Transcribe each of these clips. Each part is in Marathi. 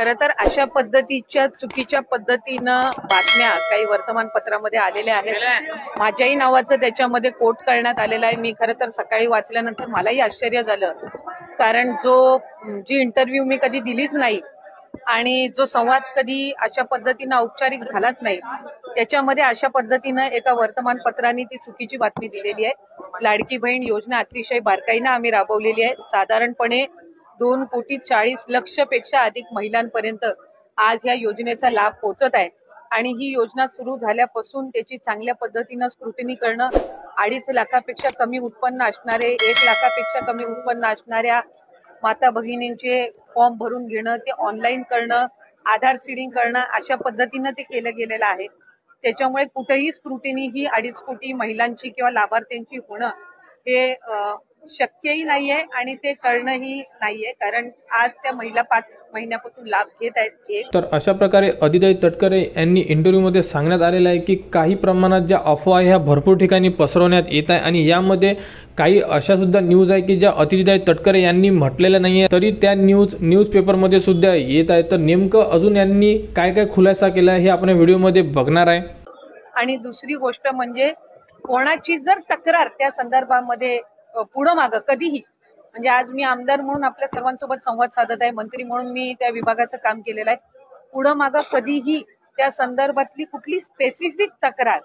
खरं तर अशा पद्धतीच्या चुकीच्या पद्धतीनं बातम्या काही वर्तमानपत्रामध्ये आलेल्या आहेत. माझ्याही नावाचं त्याच्यामध्ये कोट करण्यात आलेलं आहे. मी खरं तर सकाळी वाचल्यानंतर मलाही आश्चर्य झालं, कारण जी इंटरव्ह्यू मी कधी दिलीच नाही आणि जो संवाद कधी अशा पद्धतीनं औपचारिक झालाच नाही, त्याच्यामध्ये अशा पद्धतीनं एका वर्तमानपत्राने ती चुकीची बातमी दिलेली आहे. लाडकी बहीण योजना अतिशय बारकाईनं आम्ही राबवलेली आहे. साधारणपणे 2,40,00,00,000 पेक्षा अधिक महिलांपर्यंत आज या योजनेचा लाभ पोहोचत आहे आणि ही योजना सुरू झाल्यापासून त्याची चांगल्या पद्धतीनं स्क्रुटिनी करणं, 2.5 लाखापेक्षा कमी उत्पन्न असणारे, 1 लाखापेक्षा कमी उत्पन्न असणाऱ्या माता भगिनींचे फॉर्म भरून घेणं, ते ऑनलाईन करणं, आधार सीडिंग करणं, अशा पद्धतीनं ते केलं गेलेलं आहे. त्याच्यामुळे कुठेही स्क्रुटिनी ही 2.5 कोटी महिलांची किंवा लाभार्थ्यांची होणं हे शक्यही नाहीये आणि ते करणंही नाहीये, कारण आज त्या महिला 5 महिन्यापासून लाभ घेत आहेत. तर अशा प्रकारे अदिती तटकरे यांनी इंटरव्ह्यूमध्ये सांगण्यात आलेलं आहे की काही प्रमाणात ज्या अफवा ह्या भरपूर ठिकाणी पसरवण्यात येत आहे आणि यामध्ये काही अशा सुद्धा न्यूज आहे की ज्या अदिती तटकरे यांनी म्हटलेल्या नाहीये, तरी त्या न्यूज पेपरमध्ये सुद्धा येत आहे. तर नेमकं अजून यांनी काय काय खुलासा केला हे आपण व्हिडिओमध्ये बघणार आहे. आणि दुसरी गोष्ट म्हणजे कोणाची जर तक्रार त्या संदर्भामध्ये पुढं मागं कधीही, म्हणजे आज मी आमदार म्हणून आपल्या सर्वांसोबत संवाद साधत आहे, मंत्री म्हणून मी त्या विभागाचं काम केलेलं आहे, पुढं मागं कधीही त्या संदर्भातली कुठली स्पेसिफिक तक्रार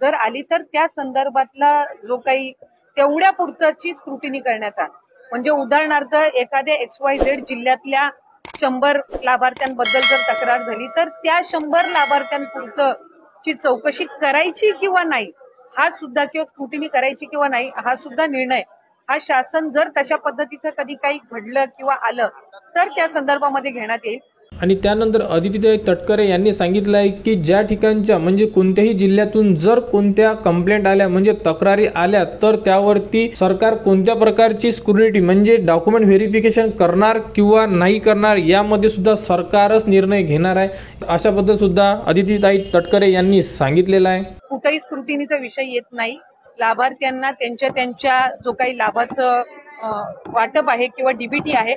जर आली तर त्या संदर्भातला जो काही तेवढ्या पुरतची स्क्रुटिनी करण्याचा, म्हणजे उदाहरणार्थ एखाद्या XYZ जिल्ह्यातल्या 100 लाभार्थ्यांबद्दल जर तक्रार झाली तर त्या 100 लाभार्थ्यांपुरतची चौकशी करायची किंवा नाही हा सुद्धा, किंवा स्क्रुटिनी करायची किंवा नाही हा सुद्धा निर्णय हा शासन जर तशा पद्धतीचं कधी काही घडलं किंवा आलं तर त्या संदर्भामध्ये घेण्यात येईल. आणि त्यानंतर अदिती तटकरे यांनी सांगितलं आहे की ज्या ठिकाणच्या म्हणजे कोणत्याही जिल्ह्यातून जर कोणत्या कंप्लेंट आल्या म्हणजे तक्रारी आल्या तर त्यावरती सरकार कोणत्या प्रकारची स्क्रुटिनी म्हणजे डॉक्युमेंट व्हेरिफिकेशन करणार किंवा नाही करणार यामध्ये सुद्धा सरकारच निर्णय घेणार आहे, अशाबद्दल सुद्धा अदिती तटकरे यांनी सांगितलेलं आहे. कुठेही स्क्रुटिनीचा विषय येत नाही. लाभार्थ्यांना त्यांच्या जो काही लाभाचं वाटप आहे किंवा डीबीटी आहे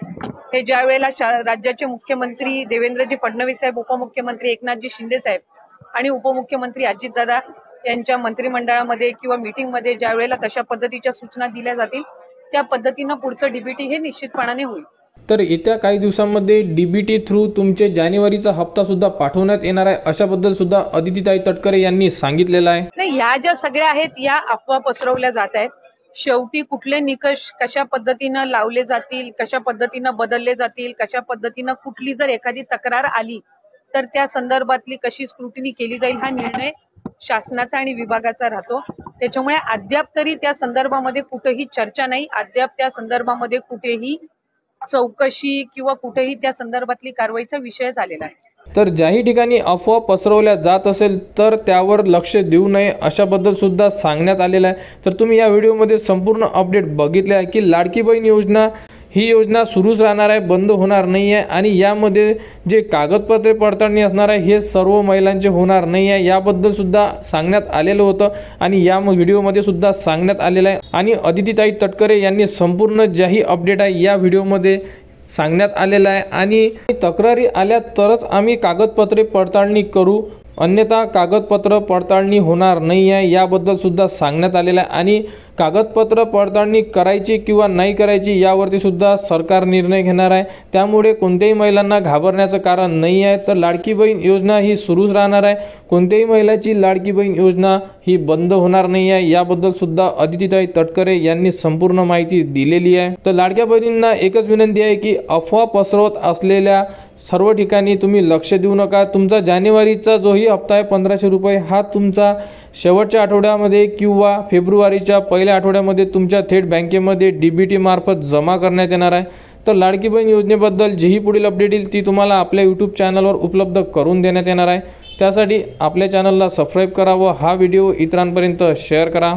हे ज्या वेळेला राज्याचे मुख्यमंत्री देवेंद्रजी फडणवीस साहेब, उपमुख्यमंत्री एकनाथजी शिंदे साहेब आणि उपमुख्यमंत्री अजितदादा यांच्या मंत्रिमंडळामध्ये किंवा मीटिंगमध्ये ज्या वेळेला तशा पद्धतीच्या सूचना दिल्या जातील त्या पद्धतीनं पुढचं डीबीटी हे निश्चितपणाने होईल. तर येत्या काही दिवसांमध्ये डीबीटी थ्रू तुमचे जानेवारीचा हप्ता सुद्धा पाठवण्यात येणार आहे, अशाबद्दल सुद्धा अदिती तटकरे यांनी सांगितलेलं आहे. नाही, या ज्या सगळ्या आहेत या अफवा पसरवल्या जात आहेत. शेवटी कुठले निकष कशा पद्धतीनं लावले जातील, कशा पद्धतीनं बदलले जातील, कशा पद्धतीनं कुठली जर एखादी तक्रार आली तर त्या संदर्भातली कशी स्क्रुटिनी केली जाईल हा निर्णय शासनाचा आणि विभागाचा राहतो. त्याच्यामुळे अद्याप तरी त्या संदर्भामध्ये कुठेही चर्चा नाही, अद्याप त्या संदर्भामध्ये कुठेही चौकशी किंवा कुठेही त्या संदर्भातली कारवाईचा विषय झालेला आहे. तर ज्याही ठिकाणी अफवा पसरवल्या जात असेल तर त्यावर लक्ष देऊ नये अशाबद्दल सुद्धा सांगण्यात आलेलं आहे. तर तुम्ही या व्हिडिओमध्ये संपूर्ण अपडेट बघितले आहे की लाडकी बहीण योजना ही योजना सुरूच राहणार आहे, बंद होणार नाही आहे आणि यामध्ये जे कागदपत्रे पडताळणी असणार आहे हे सर्व महिलांचे होणार नाही आहे, याबद्दल सुद्धा सांगण्यात आलेलं होतं आणि या व्हिडिओमध्ये सुद्धा सांगण्यात आलेलं आहे. आणि अदिती तटकरे यांनी संपूर्ण ज्याही अपडेट आहे या व्हिडिओमध्ये सांगण्यात आलेलं आहे. आणि तक्रारी आल्या तरच आम्ही कागदपत्रे पडताळणी करू, अन्यथा कागदपत्र पडताळणी होणार नाही आहे, याबद्दल सुद्धा सांगण्यात आलेलं आहे. आणि कागदपत्र पडताळणी करायची किंवा नाही करायची यावरती सुद्धा सरकार निर्णय घेणार आहे, त्यामुळे कोणत्याही महिलांना घाबरण्याचं कारण नाही आहे. तर लाडकी बहीण योजना ही सुरूच राहणार आहे, कोणत्याही महिलाची लाडकी बहीण योजना ही बंद होणार नाही आहे, याबद्दल सुद्धा अदिती तटकरे यांनी संपूर्ण माहिती दिलेली आहे. तर लाडक्या बहिणींना एकच विनंती आहे की अफवा पसरवत असलेल्या सर्व ठिकाणी तुम्ही लक्ष देऊ नका. तुमचा जानेवारीचा जोही हप्ता आहे 1500 रुपये हा तुमचा शेवटच्या आठवड्यामध्ये किंवा फेब्रुवारीच्या पहिल्या आठवड्यामध्ये तुमच्या थेट बँकेमध्ये डीबीटी मार्फत जमा करण्यात येणार आहे. तर लाडकी बहीण योजनेबद्दल जेही पुढील अपडेट येईल ती तुम्हाला आपल्या यूट्यूब चॅनलवर उपलब्ध करून देण्यात येणार आहे. त्यासाठी आपल्या चॅनलला सबस्क्राईब करा व हा व्हिडिओ इतरांपर्यंत शेअर करा.